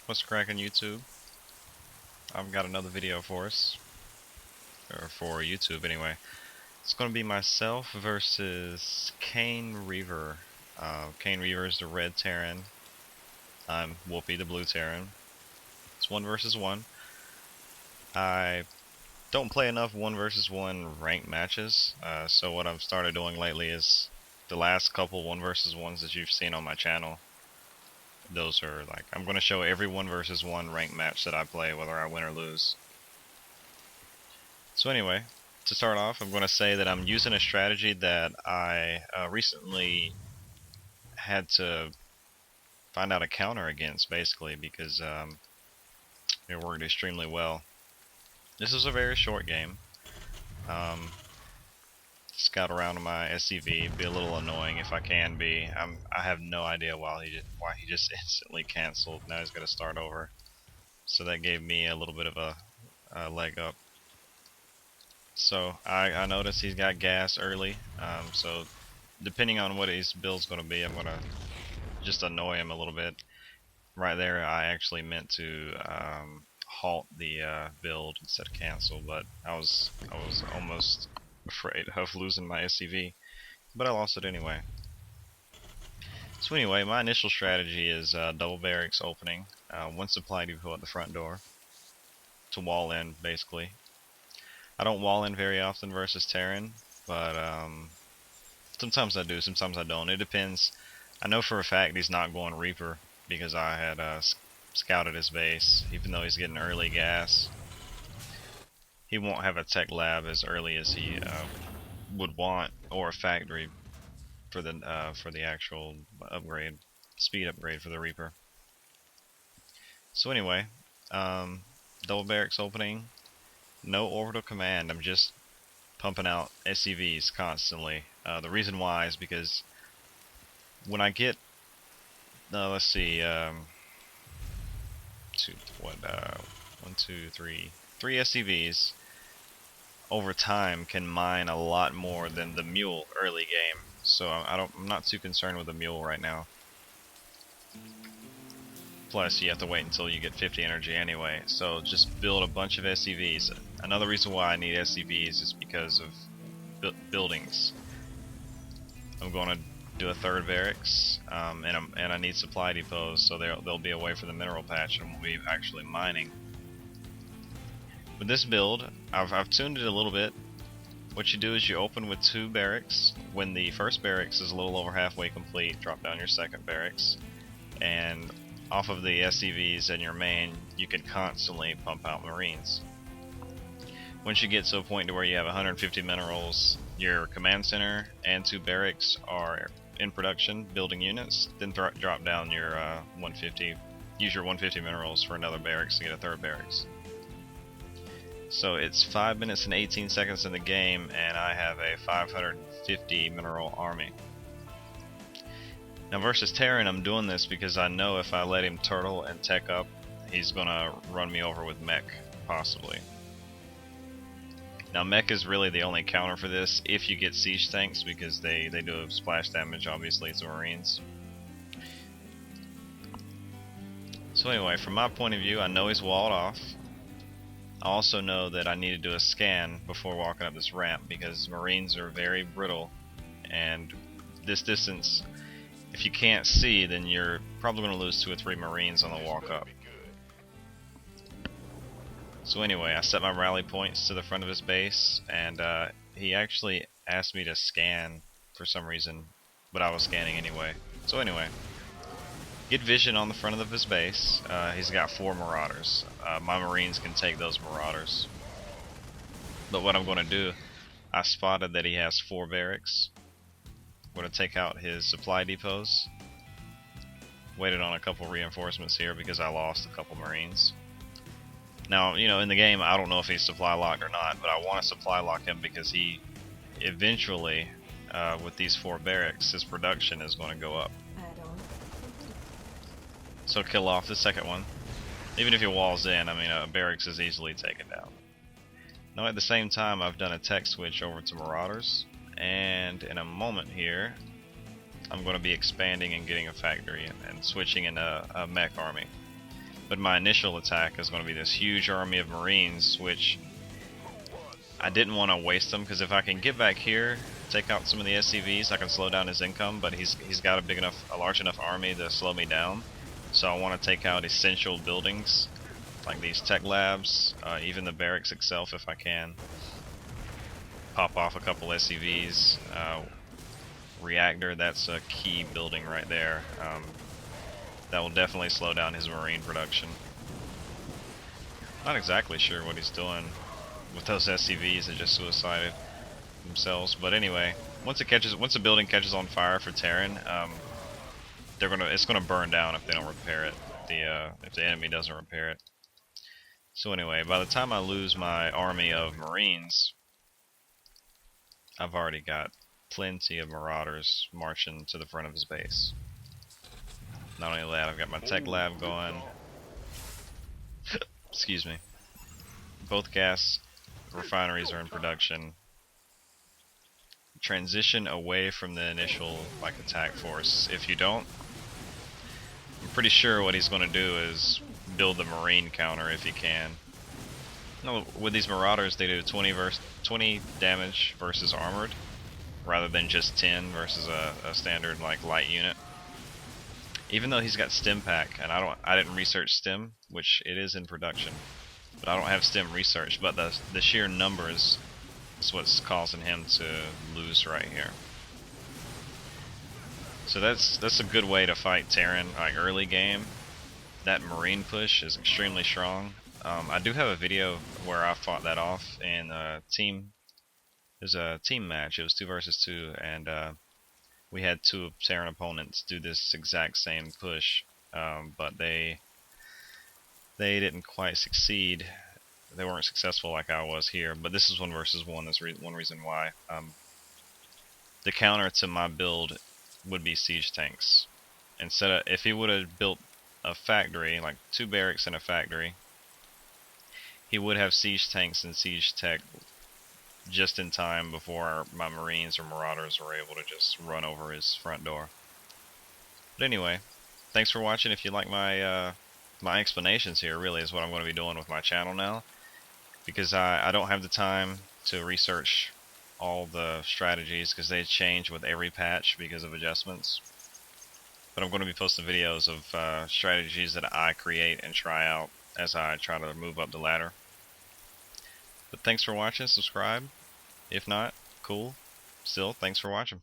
What's cracking, YouTube? I've got another video for us, or for YouTube anyway. It's going to be myself versus KainReiver. KainReiver is the red Terran. I'm Whoopy, the blue Terran. It's 1 versus 1. I don't play enough 1 versus 1 ranked matches, so what I've started doing lately is the last couple 1 versus 1s that you've seen on my channel. Those are like, I'm going to show every 1 versus 1 ranked match that I play, whether I win or lose. So anyway, to start off, I'm going to say that I'm using a strategy that I recently had to find out a counter against, basically, because it worked extremely well. This is a very short game. Scout around on my SCV, be a little annoying if I can be. I have no idea why he just instantly canceled. Now he's got to start over. So that gave me a little bit of a leg up. So I noticed he's got gas early. So depending on what his build's going to be, I'm going to just annoy him a little bit. Right there, I actually meant to halt the build instead of cancel, but I was almost afraid of losing my SCV, but I lost it anyway. So anyway, my initial strategy is double barracks opening, 1 supply depot at the front door to wall in, basically. I don't wall in very often versus Terran, but sometimes I do, sometimes I don't. It depends. I know for a fact he's not going Reaper because I had scouted his base. Even though he's getting early gas, he won't have a tech lab as early as he would want, or a factory for the actual upgrade, speed upgrade for the Reaper. So anyway, double barracks opening, no orbital command. I'm just pumping out SCVs constantly. The reason why is because when I get, let's see, three SCVs over time can mine a lot more than the mule early game. So I'm not too concerned with the mule right now. Plus, you have to wait until you get 50 energy anyway. So just build a bunch of SCVs. Another reason why I need SCVs is because of buildings. I'm going to do a 3rd barracks, and I need supply depots, so they'll be away from the mineral patch and we'll be actually mining. With this build, I've tuned it a little bit. What you do is you open with 2 barracks. When the first barracks is a little over halfway complete, drop down your 2nd barracks, and off of the SCVs and your main, you can constantly pump out Marines. Once you get to a point to where you have 150 minerals, your command center and 2 barracks are in production, building units, then drop down your 150, use your 150 minerals for another barracks to get a 3rd barracks. So it's 5 minutes and 18 seconds in the game, and I have a 550 mineral army. Now versus Terran, I'm doing this because I know if I let him turtle and tech up, he's gonna run me over with mech, possibly. Now mech is really the only counter for this if you get siege tanks, because they do splash damage, obviously, to Marines. So anyway, from my point of view, I know he's walled off. I also know that I need to do a scan before walking up this ramp because Marines are very brittle, and this distance, if you can't see, then you're probably going to lose 2 or 3 Marines on the walk up. So anyway, I set my rally points to the front of his base, and he actually asked me to scan for some reason, but I was scanning anyway. So anyway, get vision on the front of his base. He's got 4 Marauders. My Marines can take those Marauders. But what I'm going to do, I spotted that he has 4 barracks. I'm going to take out his supply depots. Waited on a couple reinforcements here because I lost a couple Marines. Now, you know, in the game, I don't know if he's supply locked or not, but I want to supply lock him because he eventually, with these 4 barracks, his production is going to go up. So kill off the 2nd one. Even if he walls in, I mean, barracks is easily taken down. Now at the same time, I've done a tech switch over to Marauders, and in a moment here, I'm going to be expanding and getting a factory and switching into a mech army. But my initial attack is going to be this huge army of Marines, which I didn't want to waste them, because if I can get back here, take out some of the SCVs, I can slow down his income, but he's got a large enough army to slow me down. So I want to take out essential buildings, like these tech labs, even the barracks itself if I can. Pop off a couple SCVs. Reactor, that's a key building right there. That will definitely slow down his marine production. Not exactly sure what he's doing with those SCVs that just suicided themselves, but anyway, once a building catches on fire for Terran, it's gonna burn down if they don't repair it. If the enemy doesn't repair it. So anyway, by the time I lose my army of Marines, I've already got plenty of Marauders marching to the front of his base. Not only that, I've got my tech lab going. Excuse me. Both gas refineries are in production. Transition away from the initial attack force. If you don't, I'm pretty sure what he's going to do is build the marine counter if he can. No, with these Marauders, they do 20 damage versus armored, rather than just 10 versus a standard light unit. Even though he's got stim pack, and I didn't research stim, which it is in production, but I don't have stim research. But the sheer numbers is what's causing him to lose right here. So that's a good way to fight Terran early game. That marine push is extremely strong. I do have a video where I fought that off in a team. It was a team match. It was 2 versus 2, and we had 2 Terran opponents do this exact same push, but they didn't quite succeed. They weren't successful like I was here. But this is 1 versus 1. That's one reason why. The counter to my build would be siege tanks. If he would have built a factory, like 2 barracks and a factory, he would have siege tanks and siege tech just in time before my Marines or Marauders were able to just run over his front door. But anyway, thanks for watching. If you like my my explanations here, really is what I'm going to be doing with my channel now, because I don't have the time to research all the strategies, because they change with every patch because of adjustments. But I'm going to be posting videos of strategies that I create and try out as I try to move up the ladder. But thanks for watching. Subscribe. If not, cool. Still, thanks for watching.